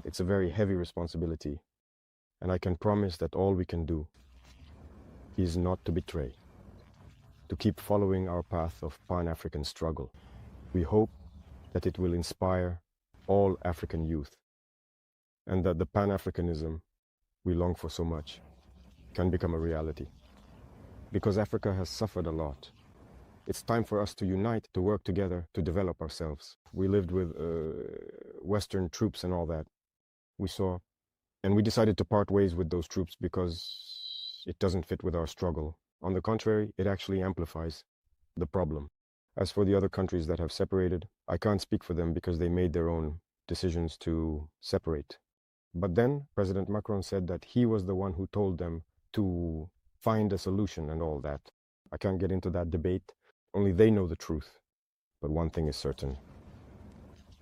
It's a very heavy responsibility, and I can promise that all we can do is not to betray, to keep following our path of Pan-African struggle. We hope that it will inspire all African youth, and that the Pan-Africanism we long for so much can become a reality. Because Africa has suffered a lot. It's time for us to unite, to work together, to develop ourselves. We lived with Western troops and all that. We saw, and we decided to part ways with those troops because it doesn't fit with our struggle. On the contrary, it actually amplifies the problem. As for the other countries that have separated, I can't speak for them because they made their own decisions to separate. But then President Macron said that he was the one who told them to find a solution and all that. I can't get into that debate. Only they know the truth. But one thing is certain.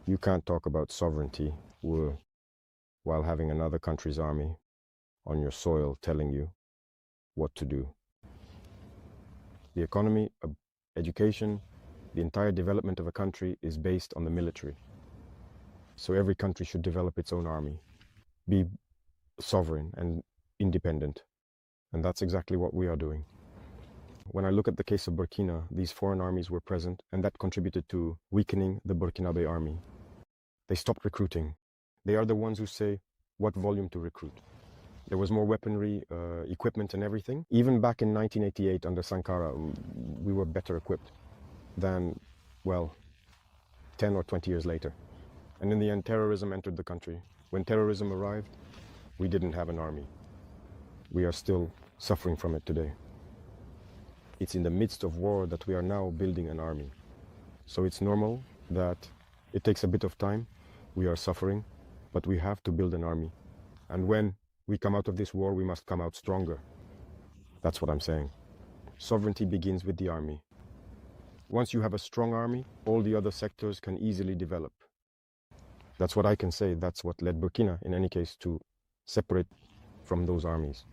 You can't talk about sovereignty while having another country's army on your soil telling you what to do. The economy, education, the entire development of a country is based on the military. So every country should develop its own army, be sovereign and independent. And that's exactly what we are doing. When I look at the case of Burkina, these foreign armies were present, and that contributed to weakening the Burkinabe army. They stopped recruiting. They are the ones who say what volume to recruit. There was more weaponry, equipment and everything. Even back in 1988 under Sankara, we were better equipped than, well, 10 or 20 years later. And in the end, terrorism entered the country. When terrorism arrived, we didn't have an army. We are still suffering from it today. It's in the midst of war that we are now building an army. So it's normal that it takes a bit of time. We are suffering, but we have to build an army. And when we come out of this war, we must come out stronger. That's what I'm saying. Sovereignty begins with the army. Once you have a strong army, all the other sectors can easily develop. That's what I can say. That's what led Burkina, in any case, to separate from those armies.